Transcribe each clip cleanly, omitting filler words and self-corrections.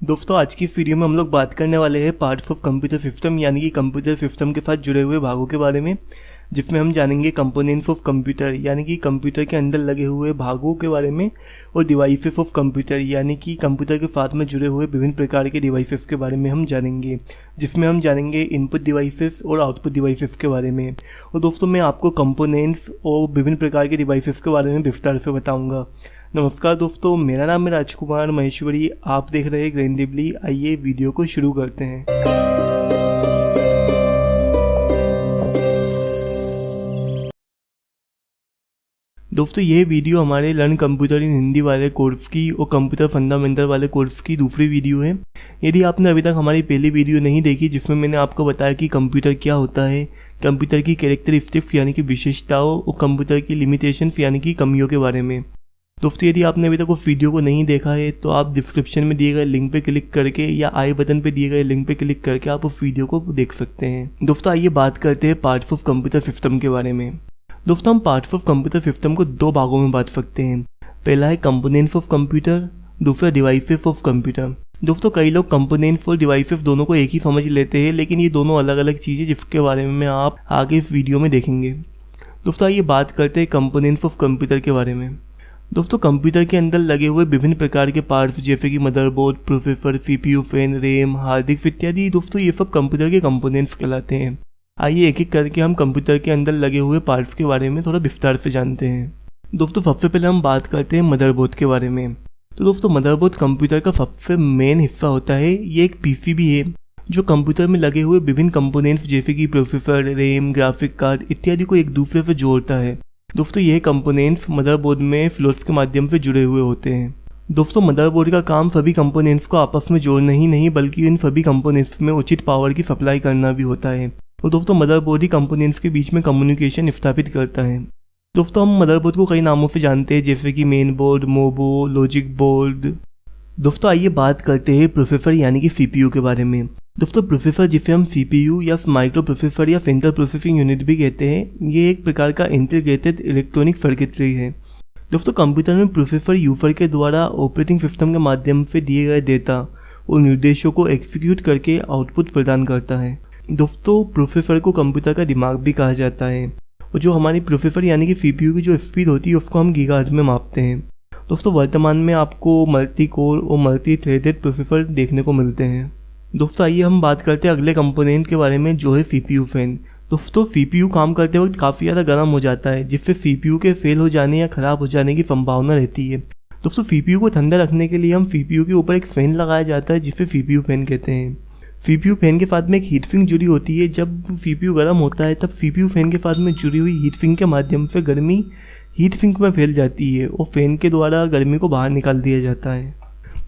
दोस्तों आज की वीडियो में हम लोग बात करने वाले हैं पार्ट्स ऑफ कंप्यूटर सिस्टम यानी कि कंप्यूटर सिस्टम के साथ जुड़े हुए भागों के बारे में, जिसमें हम जानेंगे कंपोनेंट्स ऑफ कंप्यूटर यानी कि कंप्यूटर के अंदर लगे हुए भागों के बारे में, और डिवाइसेस ऑफ कंप्यूटर यानी कि कंप्यूटर के साथ में जुड़े हुए विभिन्न प्रकार के डिवाइसेस के बारे में हम जानेंगे, जिसमें हम जानेंगे इनपुट डिवाइसेस और आउटपुट डिवाइसेस के बारे में। और दोस्तों मैं आपको कंपोनेंट्स और विभिन्न प्रकार के डिवाइसेस के बारे में विस्तार से बताऊँगा। नमस्कार दोस्तों, मेरा नाम है राजकुमार महेश्वरी, आप देख रहे हैं ग्रेनडिबली। आइए वीडियो को शुरू करते हैं। दोस्तों ये वीडियो हमारे लर्न कंप्यूटर इन हिंदी वाले कोर्स की और कंप्यूटर फंडामेंटल वाले कोर्स की दूसरी वीडियो है। यदि आपने अभी तक हमारी पहली वीडियो नहीं देखी जिसमें मैंने आपको बताया कि कंप्यूटर क्या होता है, कंप्यूटर की कैरेक्टरिस्टिक्स यानी कि विशेषताओं और कंप्यूटर की लिमिटेशंस यानी कि कमियों के बारे में। दोस्तों यदि आपने अभी तक उस वीडियो को नहीं देखा है तो आप डिस्क्रिप्शन में दिए गए लिंक पे क्लिक करके या आई बटन पे दिए गए लिंक पे क्लिक करके आप उस वीडियो को देख सकते हैं। दोस्तों आइए बात करते हैं पार्ट्स ऑफ कंप्यूटर सिस्टम के बारे में। दोस्तों हम पार्ट्स ऑफ कंप्यूटर सिस्टम को दो भागों में बांट सकते हैं। पहला है कंपोनेंट्स ऑफ कंप्यूटर, दूसरा डिवाइसेस ऑफ कंप्यूटर। दोस्तों कई लोग कंपोनेंट्स और डिवाइसेस दोनों को एक ही समझ लेते हैं, लेकिन ये दोनों अलग अलग चीज़ें जिसके बारे में आप आगे इस वीडियो में देखेंगे। दोस्तों आइए बात करते हैं कंपोनेंट्स ऑफ कंप्यूटर के बारे में। दोस्तों कंप्यूटर के अंदर लगे हुए विभिन्न प्रकार के पार्ट्स जैसे कि motherboard, processor, CPU, fan, RAM, hard disk इत्यादि, दोस्तों ये सब कंप्यूटर के कंपोनेंट्स कहलाते हैं। आइए एक एक करके हम कंप्यूटर के अंदर लगे हुए पार्ट्स के बारे में थोड़ा विस्तार से जानते हैं। दोस्तों सबसे पहले हम बात करते हैं मदरबोर्ड के बारे में। तो दोस्तों मदरबोर्ड कंप्यूटर का सबसे मेन हिस्सा होता है। ये एक पीसीबी है जो कंप्यूटर में लगे हुए विभिन्न कंपोनेंट्स जैसे कि प्रोसेसर, रैम, ग्राफिक कार्ड इत्यादि को एक दूसरे से जोड़ता है। दोस्तों यह कंपोनेंट्स मदरबोर्ड में फ्लोट्स के माध्यम से जुड़े हुए होते हैं। दोस्तों मदरबोर्ड का काम सभी कंपोनेंट्स को आपस में जोड़ना ही नहीं बल्कि इन सभी कंपोनेंट्स में उचित पावर की सप्लाई करना भी होता है। और दोस्तों मदरबोर्ड ही कंपोनेंट्स के बीच में कम्युनिकेशन स्थापित करता है। दोस्तों हम मदरबोर्ड को कई नामों से जानते हैं जैसे कि मेन बोर्ड, मोबो, लॉजिक बोर्ड। दोस्तों आइए बात करते हैं प्रोसेसर यानी कि सीपीयू के बारे में। दोस्तों प्रोसेसर जिसे हम सीपीयू या माइक्रो प्रोसेसर या सेंट्रल प्रोसेसिंग यूनिट भी कहते हैं, ये एक प्रकार का इंटीग्रेटेड इलेक्ट्रॉनिक सर्किटरी है। दोस्तों कंप्यूटर में प्रोसेसर यूजर के द्वारा ऑपरेटिंग सिस्टम के माध्यम से दिए गए डेटा और निर्देशों को एग्जीक्यूट करके आउटपुट प्रदान करता है। दोस्तों प्रोसेसर को कंप्यूटर का दिमाग भी कहा जाता है, और जो हमारी प्रोसेसर यानी कि सीपीयू की जो स्पीड होती है उसको हम गीगाहर्ट्ज में मापते हैं। दोस्तों वर्तमान में आपको मल्टी कोर और मल्टी थ्रेडेड प्रोसेसर देखने को मिलते हैं। दोस्तों आइए हम बात करते हैं अगले कंपोनेंट के बारे में जो है सीपीयू फैन। दोस्तों सीपीयू काम करते वक्त काफ़ी ज़्यादा गर्म हो जाता है जिससे सीपीयू के फेल हो जाने या ख़राब हो जाने की संभावना रहती है। दोस्तों सीपीयू को ठंडा रखने के लिए हम सीपीयू के ऊपर एक फ़ैन लगाया जाता है जिसे सीपीयू फैन कहते हैं। सीपीयू फैन के साथ में एक हीट सिंक जुड़ी होती है। जब सीपीयू गर्म होता है तब सीपीयू फैन के साथ में जुड़ी हुई हीट सिंक के माध्यम से गर्मी हीट सिंक में फैल जाती है और फैन के द्वारा गर्मी को बाहर निकाल दिया जाता है।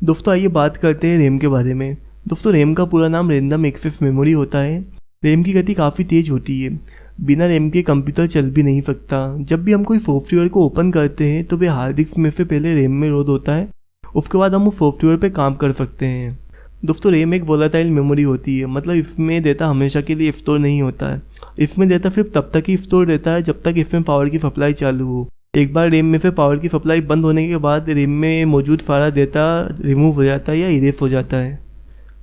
दोस्तों आइए बात करते हैं रैम के बारे में। दोस्तों रैम का पूरा नाम रैंडम एक्सेस मेमोरी होता है। रैम की गति काफ़ी तेज़ होती है। बिना रैम के कंप्यूटर चल भी नहीं सकता। जब भी हम कोई सॉफ्टवेयर को ओपन करते हैं तो वे हार्ड डिस्क में से पहले रैम में लोड होता है, उसके बाद हम उस सॉफ्टवेयर पे काम कर सकते हैं। दोस्तों रैम एक वोलेटाइल मेमोरी होती है, मतलब इसमें डेटा हमेशा के लिए स्टोर नहीं होता है। इसमें डेटा सिर्फ तब तक ही स्टोर रहता है जब तक इसमें पावर की सप्लाई चालू हो। एक बार रैम में से पावर की सप्लाई बंद होने के बाद रैम में मौजूद सारा डेटा रिमूव हो जाता है या इरेज हो जाता है।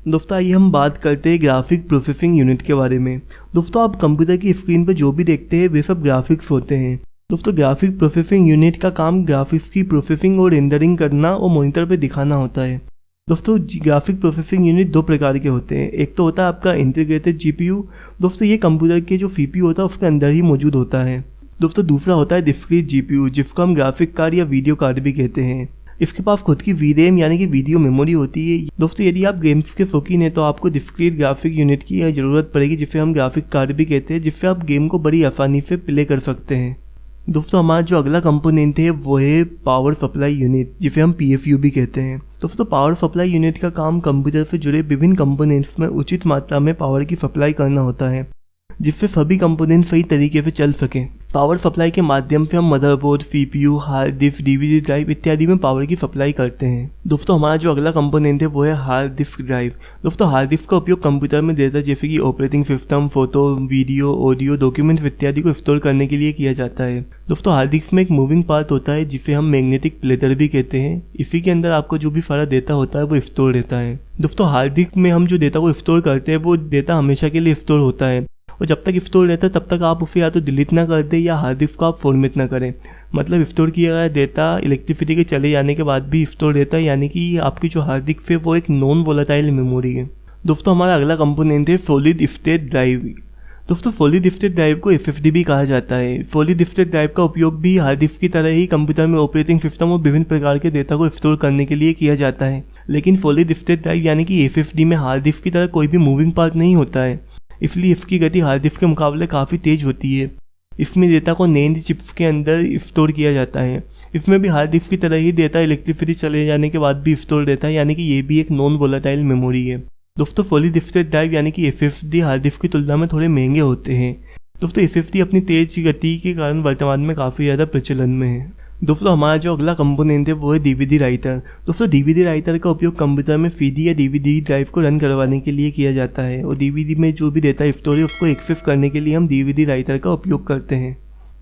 दोस्तों आइए हम बात करते हैं ग्राफिक प्रोसेसिंग यूनिट के बारे में। दोस्तों आप कंप्यूटर की स्क्रीन पर जो भी देखते हैं वे सब ग्राफिक्स होते हैं। दोस्तों ग्राफिक प्रोसेसिंग यूनिट का काम ग्राफिक्स की प्रोसेसिंग और रेंडरिंग करना और मॉनिटर पे दिखाना होता है। दोस्तों ग्राफिक प्रोसेसिंग यूनिट दो प्रकार के होते हैं। एक तो होता है आपका इंटीग्रेटेड जीपीयू। दोस्तों ये कंप्यूटर के जो सीपीयू होता है उसके अंदर ही मौजूद होता है। दोस्तों दूसरा होता है डिस्क्रीट जीपीयू जिसको हम ग्राफिक कार्ड या वीडियो कार्ड भी कहते हैं। इसके पास खुद की वीरैम यानी कि वीडियो मेमोरी होती है। दोस्तों यदि आप गेम्स के शौकीन हैं तो आपको डिस्क्रीट ग्राफिक यूनिट की ज़रूरत पड़ेगी जिसे हम ग्राफिक कार्ड भी कहते हैं, जिससे आप गेम को बड़ी आसानी से प्ले कर सकते हैं। दोस्तों हमारा जो अगला कंपोनेंट है वो है पावर सप्लाई यूनिट जिसे हम पीएफयू भी कहते हैं। दोस्तों पावर सप्लाई यूनिट का काम कंप्यूटर से जुड़े विभिन्न कंपोनेंट्स में उचित मात्रा में पावर की सप्लाई करना होता है जिससे सभी कंपोनेंट सही तरीके से चल सकें। पावर सप्लाई के माध्यम से हम motherboard, CPU, hard disk, DVD drive इत्यादि में पावर की सप्लाई करते हैं। दोस्तों हमारा जो अगला कंपोनेंट है वो है हार्ड डिस्क ड्राइव। दोस्तों हार्ड डिस्क का उपयोग कंप्यूटर में डेटा जैसे कि operating system, photo, video, audio, documents इत्यादि को स्टोर करने के लिए किया जाता है। दोस्तों हार्ड डिस्क में एक मूविंग पार्ट होता है जिसे हम मैग्नेटिक प्लेटर भी कहते हैं। इसी के अंदर आपको जो भी सारा डेटा होता है वो स्टोर रहता है। दोस्तों हार्ड डिस्क में हम जो डेटा को स्टोर करते हैं वो डेटा हमेशा के लिए स्टोर होता है, और जब तक स्टोर रहता है तब तक आप उसे या तो डिलीट ना कर दें या हार्ड डिस्क को आप फॉर्मेट ना करें। मतलब स्टोर किया गया डेटा इलेक्ट्रिसिटी के चले जाने के बाद भी स्टोर रहता है, यानी कि आपकी जो हार्ड डिस्क है वो एक नॉन वोलेटाइल मेमोरी है। दोस्तों हमारा अगला कंपोनेंट है सॉलिड स्टेट ड्राइव। दोस्तों सॉलिड स्टेट ड्राइव को SSD भी कहा जाता है। सॉलिड स्टेट ड्राइव का उपयोग भी हार्ड डिस्क की तरह ही कंप्यूटर में ऑपरेटिंग सिस्टम और विभिन्न प्रकार के डेटा को स्टोर करने के लिए किया जाता है, लेकिन सॉलिड स्टेट ड्राइव यानी कि SSD में हार्ड डिस्क की तरह कोई भी मूविंग पार्ट नहीं होता है, इसलिए इसकी गति हार्ड डिस्क के मुकाबले काफ़ी तेज होती है। इसमें डेटा को NAND चिप्स के अंदर स्टोर किया जाता है। इसमें भी हार्ड डिस्क की तरह ही डेटा इलेक्ट्रिसिटी चले जाने के बाद भी स्टोर रहता है, यानी कि ये भी एक नॉन वोलेटाइल मेमोरी है। दोस्तों सॉलिड स्टेट ड्राइव यानी कि SSD हार्ड डिस्क की तुलना में थोड़े महंगे होते हैं। दोस्तों SSD अपनी तेज गति के कारण वर्तमान में काफ़ी ज़्यादा प्रचलन में है। दोस्तों हमारा जो अगला कंपोनेंट है वो है DVD राइटर। दोस्तों DVD राइटर का उपयोग कंप्यूटर में CD या DVD ड्राइव को रन करवाने के लिए किया जाता है, और DVD में जो भी डेटा स्टोर है उसको एक्सेस करने के लिए हम DVD राइटर का उपयोग करते हैं।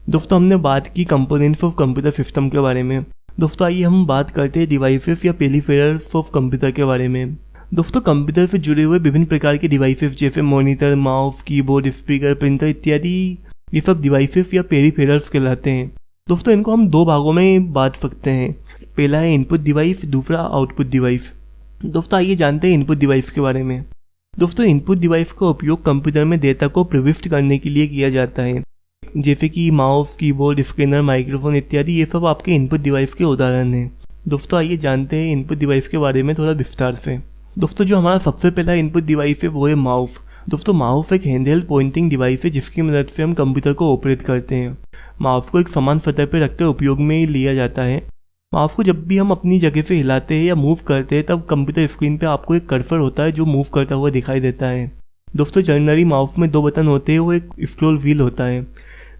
दोस्तों हमने बात की कंपोनेंट्स ऑफ कंप्यूटर सिस्टम के बारे में। दोस्तों आइए हम बात करते हैं डिवाइसेस या पेरिफेरल्स ऑफ कंप्यूटर के बारे में। दोस्तों कंप्यूटर से जुड़े हुए विभिन्न प्रकार के डिवाइसेस जैसे monitor, mouse, keyboard, speaker, printer इत्यादि ये सब डिवाइसेस या पेरिफेरल्स कहलाते हैं। दोस्तों इनको हम दो भागों में बांट सकते हैं। पहला है इनपुट डिवाइस, दूसरा आउटपुट डिवाइस। दोस्तों आइए जानते हैं इनपुट डिवाइस के बारे में। दोस्तों इनपुट डिवाइस का उपयोग कंप्यूटर में डेटा को प्रविष्ट करने के लिए किया जाता है, जैसे कि माउस, कीबोर्ड, स्कैनर, माइक्रोफोन इत्यादि ये सब आपके इनपुट डिवाइस के उदाहरण हैं। दोस्तों आइए जानते हैं इनपुट डिवाइस के बारे में थोड़ा विस्तार से। दोस्तों जो हमारा सबसे पहला इनपुट डिवाइस है वो है माउस। दोस्तों माउस एक हैंडहेल्ड पॉइंटिंग डिवाइस है जिसकी मदद से हम कंप्यूटर को ऑपरेट करते हैं। माउस को एक समान सतह पर रखकर उपयोग में लिया जाता है। माउस को जब भी हम अपनी जगह से हिलाते हैं या मूव करते हैं तब कंप्यूटर स्क्रीन पे आपको एक कर्सर होता है जो मूव करता हुआ दिखाई देता है। दोस्तों जनरली माउस में दो बटन होते हैं, वो एक स्क्रॉल व्हील होता है।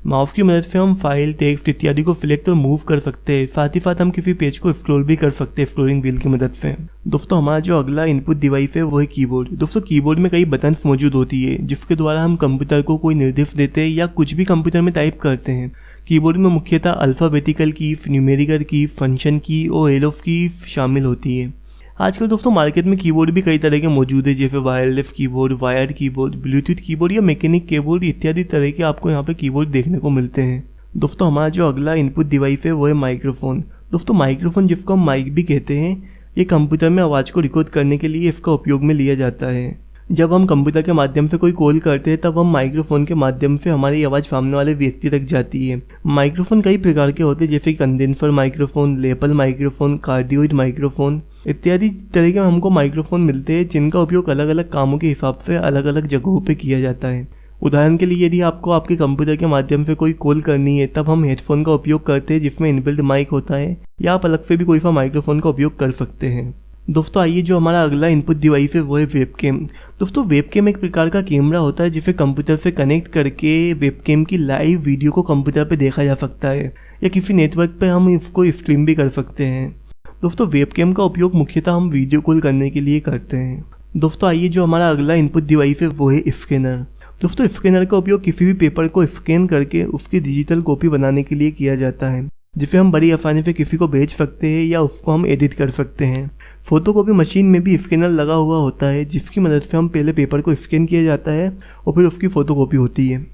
माउस की मदद से हम फाइल, टेक्स्ट इत्यादि को सिलेक्ट और मूव कर सकते हैं। साथ ही साथ हम किसी पेज को स्क्रॉल भी कर सकते हैं स्क्रोलिंग व्हील की मदद से। दोस्तों हमारा जो अगला इनपुट डिवाइस है वो है कीबोर्ड। दोस्तों कीबोर्ड में कई बटन्स मौजूद होती है जिसके द्वारा हम कंप्यूटर को कोई निर्देश देते हैं या कुछ भी कंप्यूटर में टाइप करते हैं। कीबोर्ड में मुख्यतः अल्फ़ाबेटिकल की, न्यूमेरिकल की, फंक्शन की और एरोफ की शामिल होती है। आजकल दोस्तों मार्केट में कीबोर्ड भी कई तरह के मौजूद है, जैसे wireless keyboard, wired keyboard, Bluetooth keyboard या मैकेनिक कीबोर्ड इत्यादि तरह के आपको यहाँ पे कीबोर्ड देखने को मिलते हैं। दोस्तों हमारा जो अगला इनपुट डिवाइस है वो है माइक्रोफोन। दोस्तों माइक्रोफोन जिसको हम माइक भी कहते हैं, ये कंप्यूटर में आवाज़ को रिकॉर्ड करने के लिए इसका उपयोग में लिया जाता है। जब हम कंप्यूटर के माध्यम से कोई कॉल करते हैं तब हम माइक्रोफोन के माध्यम से हमारी आवाज़ सामने वाले व्यक्ति तक जाती है। माइक्रोफोन कई प्रकार के होते हैं, जैसे condenser microphone, lapel microphone, cardioid microphone इत्यादि तरह के हमको माइक्रोफोन मिलते हैं जिनका उपयोग अलग अलग कामों के हिसाब से अलग अलग जगहों पे किया जाता है। उदाहरण के लिए यदि आपको आपके कंप्यूटर के माध्यम से कोई कॉल करनी है तब हम हेडफोन का उपयोग करते हैं जिसमें इनबिल्ट माइक होता है, या आप अलग से भी कोई सा माइक्रोफोन का उपयोग कर सकते हैं। दोस्तों आइए जो हमारा अगला इनपुट डिवाइस है वो है वेबकैम। दोस्तों वेबकैम एक प्रकार का कैमरा होता है जिसे कंप्यूटर से कनेक्ट करके वेबकैम की लाइव वीडियो को कंप्यूटर पे देखा जा सकता है, या किसी नेटवर्क पे हम इसको स्ट्रीम भी कर सकते हैं। दोस्तों वेबकैम का उपयोग मुख्यतः हम वीडियो कॉल करने के लिए करते हैं। दोस्तों आइए जो हमारा अगला इनपुट डिवाइस है वो है स्कैनर। दोस्तों स्कैनर का उपयोग किसी भी पेपर को स्कैन करके उसकी डिजिटल कॉपी बनाने के लिए किया जाता है, जिसे हम बड़ी आसानी से किसी को भेज सकते हैं या उसको हम एडिट कर सकते हैं। फोटोकॉपी मशीन में भी स्कैनर लगा हुआ होता है जिसकी मदद से हम पहले पेपर को स्कैन किया जाता है और फिर उसकी फोटोकॉपी होती है।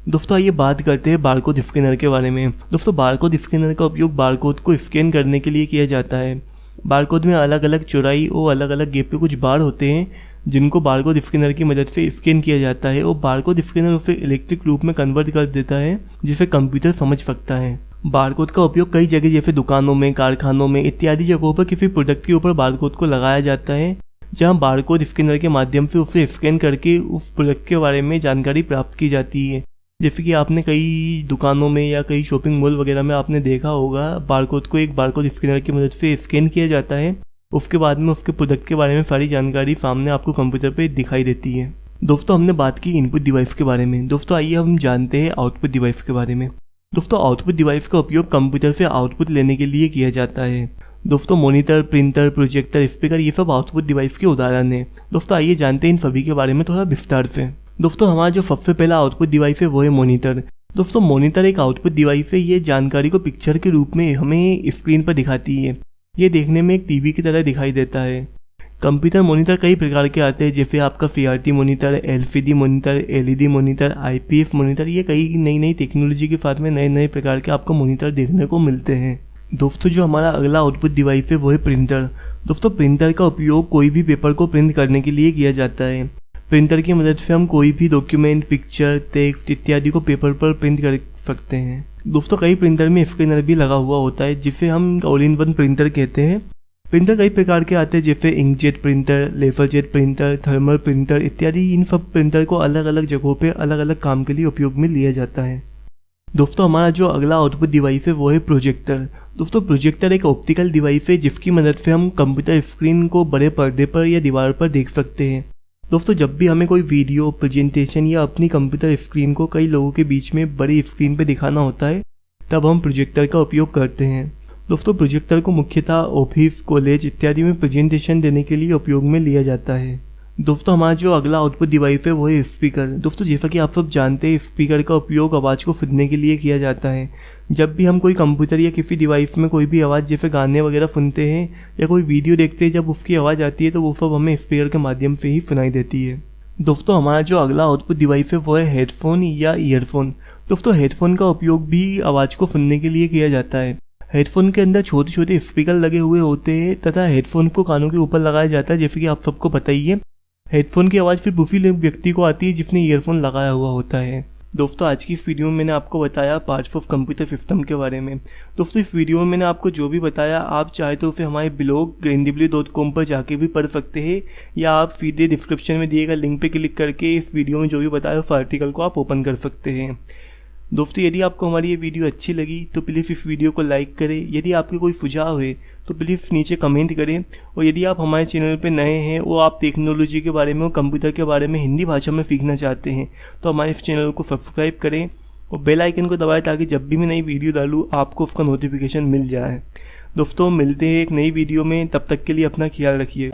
दोस्तों आइए बात करते हैं बारकोड स्कैनर के बारे में। दोस्तों बारकोड स्कैनर का उपयोग बारकोड को स्कैन करने के लिए किया जाता है। बारकोड में अलग अलग चौड़ाई और अलग अलग गैप पे कुछ बार होते हैं जिनको बारकोड स्कैनर की मदद से स्कैन किया जाता है, और बारकोड स्कैनर उसे इलेक्ट्रिक रूप में कन्वर्ट कर देता है जिसे कंप्यूटर समझ सकता है। बारकोड का उपयोग कई जगह जैसे दुकानों में, कारखानों में इत्यादि जगहों पर किसी प्रोडक्ट के ऊपर बारकोड को लगाया जाता है, जहां बारकोड स्कैनर के माध्यम से उसे स्कैन करके उस प्रोडक्ट के बारे में जानकारी प्राप्त की जाती है। जैसे कि आपने कई दुकानों में या कई शॉपिंग मॉल वगैरह में आपने देखा होगा, बारकोड को एक बारकोड स्कैनर की मदद से स्कैन किया जाता है, उसके बाद में उसके प्रोडक्ट के बारे में सारी जानकारी सामने आपको कंप्यूटर पे दिखाई देती है। दोस्तों हमने बात की इनपुट डिवाइस के बारे में। दोस्तों आइए हम जानते हैं आउटपुट डिवाइस के बारे में। दोस्तों आउटपुट डिवाइस का उपयोग कंप्यूटर से आउटपुट लेने के लिए किया जाता है। दोस्तों मॉनिटर, प्रिंटर, प्रोजेक्टर, स्पीकर ये सब आउटपुट डिवाइस के उदाहरण हैं। दोस्तों आइए जानते हैं इन सभी के बारे में थोड़ा विस्तार से। दोस्तों हमारा जो सबसे पहला आउटपुट डिवाइस है वो है मॉनिटर। दोस्तों मॉनिटर एक आउटपुट डिवाइस है, ये जानकारी को पिक्चर के रूप में हमें स्क्रीन पर दिखाती है। ये देखने में एक टीवी की तरह दिखाई देता है। कंप्यूटर मॉनिटर कई प्रकार के आते हैं, जैसे आपका CRT monitor, LCD monitor, LED monitor, IPS monitor. ये कई नई नई टेक्नोलॉजी के साथ में नए नए प्रकार के आपको मॉनिटर देखने को मिलते हैं। दोस्तों जो हमारा अगला आउटपुट डिवाइस है वो है प्रिंटर। दोस्तों प्रिंटर का उपयोग कोई भी पेपर को प्रिंट करने के लिए किया जाता है। प्रिंटर की मदद से हम कोई भी डॉक्यूमेंट, पिक्चर, टेक्स्ट इत्यादि को पेपर पर प्रिंट कर सकते हैं। दोस्तों कई प्रिंटर में स्कैनर भी लगा हुआ होता है, जिसे हम ऑल इन वन प्रिंटर कहते हैं। प्रिंटर कई प्रकार के आते हैं, जैसे inkjet printer, LaserJet printer, thermal printer इत्यादि। इन सब प्रिंटर को अलग अलग जगहों पे अलग अलग काम के लिए उपयोग में लिया जाता है। दोस्तों हमारा जो अगला आउटपुट डिवाइस है वो है प्रोजेक्टर। दोस्तों प्रोजेक्टर एक ऑप्टिकल डिवाइस है जिसकी मदद से हम कंप्यूटर स्क्रीन को बड़े पर्दे पर या दीवार पर देख सकते हैं। दोस्तों जब भी हमें कोई वीडियो, प्रेजेंटेशन या अपनी कंप्यूटर स्क्रीन को कई लोगों के बीच में बड़ी स्क्रीन पर दिखाना होता है, तब हम प्रोजेक्टर का उपयोग करते हैं। दोस्तों प्रोजेक्टर को मुख्यतः ऑफिस, कॉलेज इत्यादि में प्रेजेंटेशन देने के लिए उपयोग में लिया जाता है। दोस्तों हमारा जो अगला आउटपुट डिवाइस है वो है स्पीकर। दोस्तों जैसा कि आप सब जानते हैं, स्पीकर का उपयोग आवाज़ को सुनने के लिए किया जाता है। जब भी हम कोई कंप्यूटर या किसी डिवाइस में कोई भी आवाज़, जैसे गाने वगैरह सुनते हैं या कोई वीडियो देखते हैं, जब उसकी आवाज़ आती है तो वो सब हमें स्पीकर के माध्यम से ही सुनाई देती है। दोस्तों हमारा जो अगला आउटपुट डिवाइस है वो है हेडफोन या ईयरफोन। दोस्तों हेडफोन का उपयोग भी आवाज़ को सुनने के लिए किया जाता है। हेडफोन के अंदर छोटे छोटे स्पीकर लगे हुए होते हैं तथा हेडफोन को कानों के ऊपर लगाया जाता है। जैसे कि आप सबको पता ही है, हेडफोन की आवाज़ फिर उसी व्यक्ति को आती है जिसने ईयरफोन लगाया हुआ होता है। दोस्तों आज की इस वीडियो में मैंने आपको बताया पार्ट्स ऑफ कंप्यूटर सिस्टम के बारे में। दोस्तों इस वीडियो में मैंने आपको जो भी बताया, आप चाहे तो उसे हमारे ब्लॉग grandw.com पर जाके भी पढ़ सकते हैं, या आप सीधे डिस्क्रिप्शन में दिए गए लिंक पे क्लिक करके इस वीडियो में जो भी बताया उस आर्टिकल को आप ओपन कर सकते हैं। दोस्तों यदि आपको हमारी ये वीडियो अच्छी लगी तो प्लीज़ इस वीडियो को लाइक करें। यदि आपके कोई सुझाव है तो प्लीज़ नीचे कमेंट करें। और यदि आप हमारे चैनल पर नए हैं और आप टेक्नोलॉजी के बारे में और कंप्यूटर के बारे में हिंदी भाषा में सीखना चाहते हैं तो हमारे इस चैनल को सब्सक्राइब करें और बेल आइकन को दबाएं, ताकि जब भी मैं नई वीडियो डालूँ आपको उसका नोटिफिकेशन मिल जाए। दोस्तों मिलते हैं एक नई वीडियो में, तब तक के लिए अपना ख्याल रखिए।